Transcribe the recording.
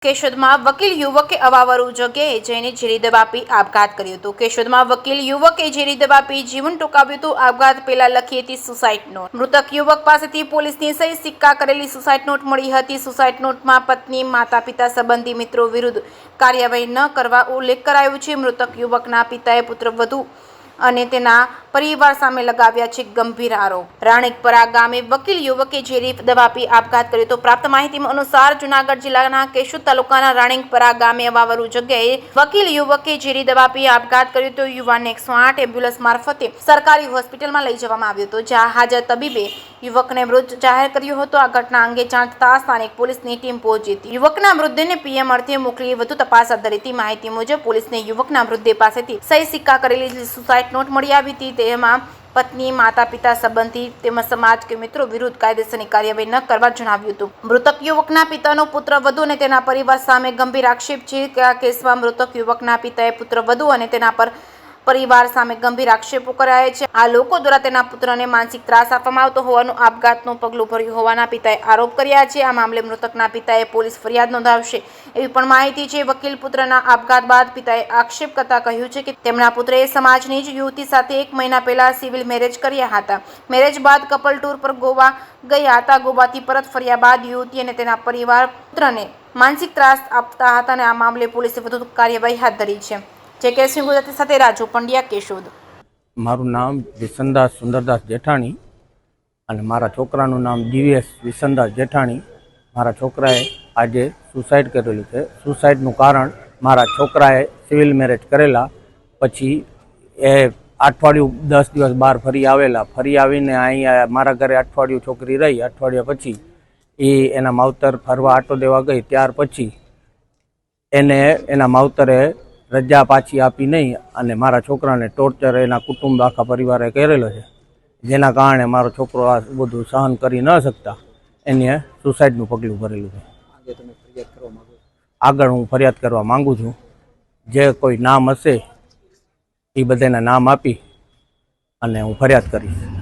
કેશોદમાં વકીલ યુવકે અવાવરૂ જગ્યાએ જઈને ઝેરી દવા પી આપઘાત કર્યો હતો। કેશોદમાં વકીલ યુવકે ઝેરી દવા પી જીવન ટૂંકાવ્યું હતું। આપઘાત પહેલા લખી હતી સુસાઇડ નોટ। મૃતક યુવક પાસેથી પોલીસની સહી સિક્કા કરેલી સુસાઇડ નોટ મળી હતી। સુસાઇડ નોટમાં પત્ની, માતા પિતા, સંબંધી મિત્રો વિરુદ્ધ કાર્યવાહી ન કરવા ઉલ્લેખ કરાયો છે। મૃતક યુવકના પિતાએ પુત્રવધુ અને તેના પરિવાર સામે લગાવ્યા છે ગંભીર આરોપ। રાણેકપરા ગામે વકીલ યુવકે ઝેરી દવા પી આપઘાત કર્યો હતો। પ્રાપ્ત માહિતી અનુસાર જૂનાગઢ જિલ્લાના કેશોદ તાલુકાના રાણેકપરા ગામે અવાવરૂ જગ્યાએ વકીલ યુવકે ઝેરી દવા પી આપઘાત કર્યો હતો। યુવાનને 108 એમ્બ્યુલન્સ મારફતે સરકારી હોસ્પિટલમાં લઈ જવામાં આવ્યો હતો, જ્યાં હાજર તબીબે યુવકને મૃત જાહેર કર્યો હતો। આ ઘટના અંગે જાણ થતાં સ્થાનિક પોલીસની ટીમ પહોંચી હતી। યુવકના મૃતદેહને પીએમ અર્થે મોકલી વધુ તપાસ હાથ ધરી હતી। માહિતી મુજબ પોલીસને યુવકના મૃતદેહ પાસેથી સહી સિક્કા કરેલી સુસાઇડ નોટ મળી આવી હતી। તેમાં પત્ની, માતા પિતા, સંબંધી તેમજ સમાજ કે મિત્રો વિરુદ્ધ કાયદેસરની કાર્યવાહી ન કરવા જણાવ્યું હતું। મૃતક યુવકના પિતાનો પુત્રવધુ અને તેના પરિવાર સામે ગંભીર આક્ષેપ છે કે આ કેસમાં મૃતક યુવકના પિતાએ પુત્રવધુ અને તેના પરિવાર સામે ગંભીર આક્ષેપો કરાયા છે। આ લોકો દ્વારા તેના પુત્રને માનસિક ત્રાસ આપવામાં આવતો હોવાનું આપઘાતનું પગલું ભર્યું હોવાના પિતાએ આરોપ કર્યા છે। આ મામલે મૃતકના પિતાએ પોલીસ ફરિયાદ નોંધાવશે એવી પણ માહિતી છે। વકીલ પુત્રના આપઘાત બાદ પિતાએ આક્ષેપ કરતા કહ્યું છે કે તેમના પુત્રએ સમાજની જ યુવતી સાથે 1 મહિના પહેલા સિવિલ મેરેજ કર્યા હતા। મેરેજ બાદ કપલ ટૂર પર ગોવા ગયા હતા। ગોવાથી પરત ફર્યા બાદ યુવતી અને તેના પરિવાર પુત્રને માનસિક ત્રાસ આપતા હતા અને આ મામલે પોલીસે વધુ કાર્યવાહી હાથ ધરી છે। જે કેસની ગુજરાતી સાથે રાજુ પંડ્યા, કેશોદ। મારું નામ વિસનદાસ સુંદરદાસ જેઠાણી અને મારા છોકરાનું નામ દિવ્યેશ વિસનદાસ જેઠાણી। મારા છોકરાએ આજે સુસાઇડ કરેલું છે। સુસાઇડનું કારણ મારા છોકરાએ સિવિલ મેરેજ કરેલા પછી એ અઠવાડિયું 10 દિવસ બહાર ફરી આવેલા। ફરી આવીને અહીંયા મારા ઘરે અઠવાડિયું છોકરી રહી। અઠવાડિયા પછી એના માવતર ફરવા આટો દેવા ગઈ, ત્યાર પછી એને એના માવતરે રજા પાછી આપી નહીં અને મારા છોકરાને ટોર્ચર એના કુટુંબ આખા પરિવારે કરેલો છે, જેના કારણે મારો છોકરો આ બધું સહન કરી ન શકતા એને સુસાઇડનું પગલું ભરેલું છે। આગળ હું ફરિયાદ કરવા માગું છું। જે કોઈ નામ હશે એ બધાના નામ આપી અને હું ફરિયાદ કરીશ।